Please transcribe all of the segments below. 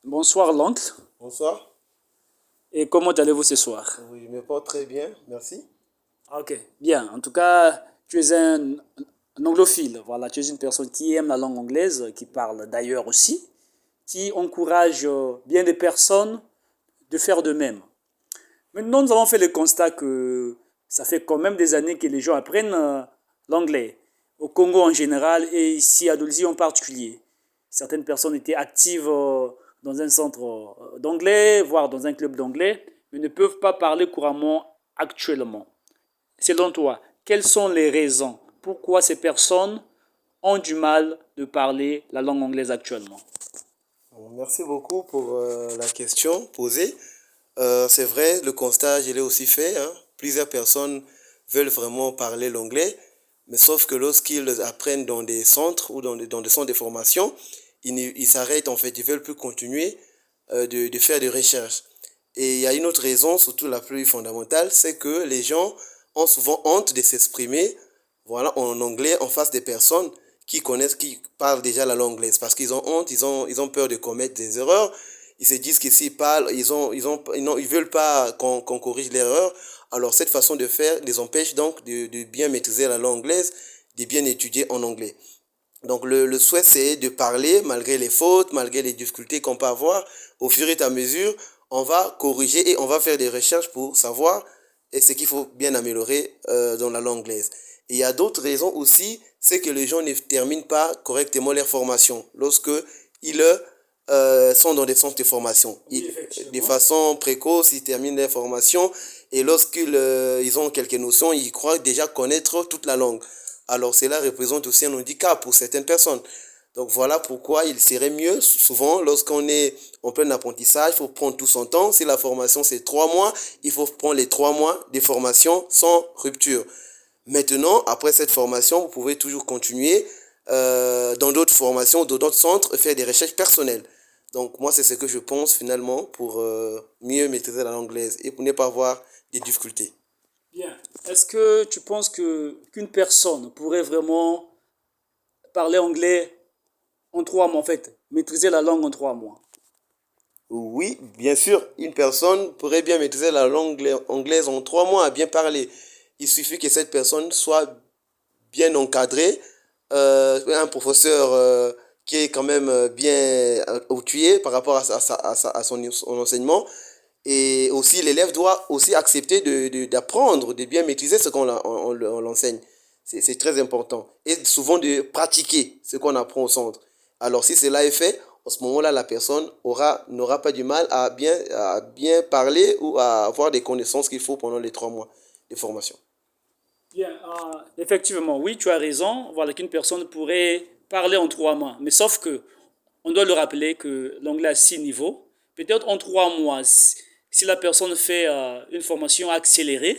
Bonsoir l'oncle. Bonsoir. Et comment allez-vous ce soir? Oui, je me porte très bien, merci. Ok, bien. En tout cas, tu es un anglophile. Voilà, tu es une personne qui aime la langue anglaise, qui parle d'ailleurs aussi, qui encourage bien des personnes de faire de même. Maintenant, nous avons fait le constat que ça fait quand même des années que les gens apprennent l'anglais, au Congo en général et ici à Dolzy en particulier. Certaines personnes étaient actives dans un centre d'anglais, voire dans un club d'anglais, mais ne peuvent pas parler couramment actuellement. Selon toi, quelles sont les raisons pourquoi ces personnes ont du mal de parler la langue anglaise actuellement? Bon, merci beaucoup pour la question posée. C'est vrai, le constat, je l'ai aussi fait, hein. Plusieurs personnes veulent vraiment parler l'anglais, mais sauf que lorsqu'ils apprennent dans des centres ou dans des centres de formation, ils s'arrêtent en fait, ils veulent plus continuer de faire des recherches. Et il y a une autre raison, surtout la plus fondamentale, c'est que les gens ont souvent honte de s'exprimer, voilà, en anglais en face des personnes qui connaissent, qui parlent déjà la langue anglaise, parce qu'ils ont honte, ils ont peur de commettre des erreurs. Ils se disent que s'ils parlent, ils veulent pas qu'on corrige l'erreur. Alors cette façon de faire les empêche donc de bien maîtriser la langue anglaise, de bien étudier en anglais. Donc le souhait, c'est de parler malgré les fautes, malgré les difficultés qu'on peut avoir. Au fur et à mesure, on va corriger et on va faire des recherches pour savoir ce qu'il faut bien améliorer dans la langue anglaise. Et il y a d'autres raisons aussi, c'est que les gens ne terminent pas correctement leur formation lorsque ils sont dans des centres de formation. Oui, De effectivement. façon précoce, ils terminent leur formation et lorsqu'ils ils ont quelques notions, ils croient déjà connaître toute la langue. Alors cela représente aussi un handicap pour certaines personnes. Donc voilà pourquoi il serait mieux, souvent, lorsqu'on est en plein apprentissage, il faut prendre tout son temps. Si la formation c'est 3 mois, il faut prendre les 3 mois de formation sans rupture. Maintenant, après cette formation, vous pouvez toujours continuer dans d'autres formations, dans d'autres centres, faire des recherches personnelles. Donc moi, c'est ce que je pense finalement pour mieux maîtriser la langue anglaise et pour ne pas avoir des difficultés. Bien. Est-ce que tu penses que qu'une personne pourrait vraiment parler anglais en 3 mois, en fait, maîtriser la langue en 3 mois? Oui, bien sûr, une personne pourrait bien maîtriser la langue anglaise en 3 mois à bien parler. Il suffit que cette personne soit bien encadrée, un professeur qui est quand même bien outillé par rapport son enseignement. Et aussi, l'élève doit aussi accepter d'apprendre, de bien maîtriser ce on l'enseigne. C'est très important. Et souvent de pratiquer ce qu'on apprend au centre. Alors, si cela est fait, en ce moment-là, la personne n'aura pas du mal à bien parler ou à avoir des connaissances qu'il faut pendant les 3 mois de formation. Bien, effectivement, oui, tu as raison. Voilà qu'une personne pourrait parler en 3 mois. Mais sauf que, on doit le rappeler que l'anglais a 6 niveaux. Peut-être en 3 mois, si la personne fait une formation accélérée,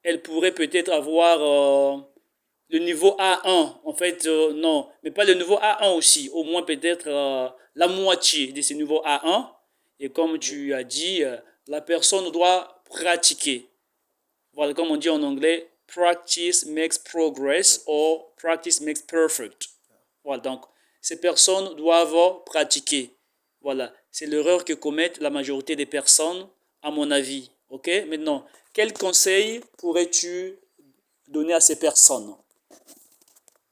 elle pourrait peut-être avoir le niveau A1. En fait, non, mais pas le niveau A1 aussi. Au moins peut-être la moitié de ce niveau A1. Et comme tu as dit, la personne doit pratiquer. Voilà, comme on dit en anglais, practice makes progress or practice makes perfect. Voilà, donc ces personnes doivent pratiquer. Voilà, c'est l'erreur que commettent la majorité des personnes, à mon avis. Ok, maintenant, quel conseil pourrais-tu donner à ces personnes?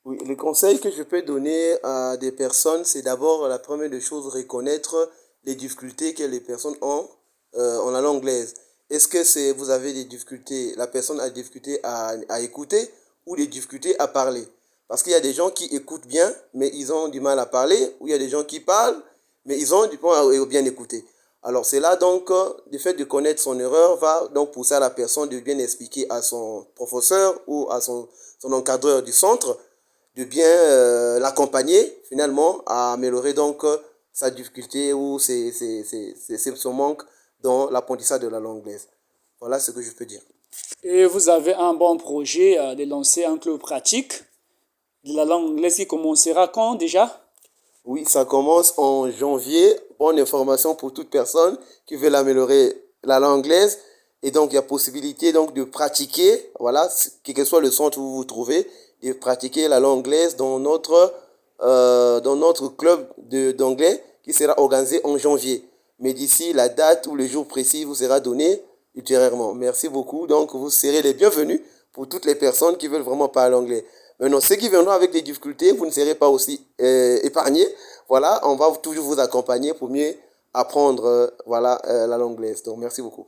Oui, le conseil que je peux donner à des personnes, c'est d'abord la première des choses, reconnaître les difficultés que les personnes ont en la langue anglaise. Est-ce que vous avez des difficultés, la personne a des difficultés à écouter ou des difficultés à parler? Parce qu'il y a des gens qui écoutent bien, mais ils ont du mal à parler, ou il y a des gens qui parlent, mais ils ont du mal à bien écouter. Alors c'est là donc, le fait de connaître son erreur va donc pousser à la personne de bien expliquer à son professeur ou à son encadreur du centre de bien l'accompagner finalement à améliorer donc sa difficulté ou son manque dans l'apprentissage de la langue anglaise. Voilà ce que je peux dire. Et vous avez un bon projet de lancer un club pratique de la langue anglaise qui commencera quand déjà? Oui, ça commence en janvier. Bonne information pour toute personne qui veut améliorer la langue anglaise. Et donc, il y a possibilité donc de pratiquer, voilà, quel que soit le centre où vous vous trouvez, de pratiquer la langue anglaise dans notre club d'anglais qui sera organisé en janvier. Mais d'ici, la date ou le jour précis vous sera donné ultérieurement. Merci beaucoup. Donc, vous serez les bienvenus pour toutes les personnes qui veulent vraiment parler anglais. Maintenant, ceux qui viendront avec des difficultés, vous ne serez pas aussi épargnés. Voilà, on va toujours vous accompagner pour mieux apprendre la langue anglaise. Donc, merci beaucoup.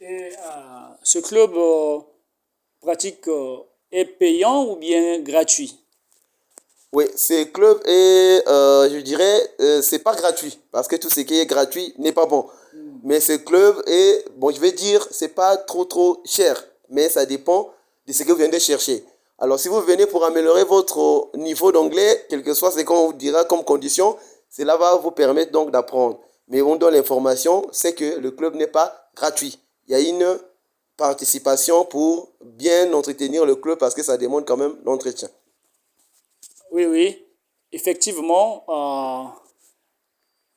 Et ce club pratique est payant ou bien gratuit? Oui, ce club est, je dirais, c'est pas gratuit parce que tout ce qui est gratuit n'est pas bon. Mais ce club est, bon, je vais dire, c'est pas trop cher, mais ça dépend de ce que vous venez de chercher. Alors, si vous venez pour améliorer votre niveau d'anglais, quel que soit ce qu'on vous dira comme condition, cela va vous permettre donc d'apprendre. Mais on donne l'information, c'est que le club n'est pas gratuit. Il y a une participation pour bien entretenir le club parce que ça demande quand même l'entretien. Oui, oui. Effectivement,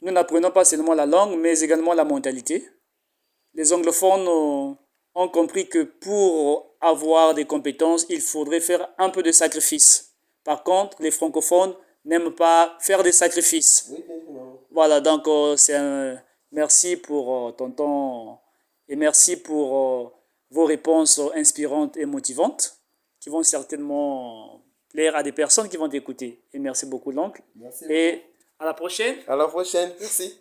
nous n'apprenons pas seulement la langue, mais également la mentalité. Les anglophones ont compris que pour avoir des compétences, il faudrait faire un peu de sacrifice. Par contre, les francophones n'aiment pas faire des sacrifices. Oui, bien. Voilà, donc c'est un merci pour ton temps et merci pour vos réponses inspirantes et motivantes qui vont certainement plaire à des personnes qui vont t'écouter. Et merci beaucoup, l'oncle. Merci beaucoup. Et à la prochaine. À la prochaine. Merci.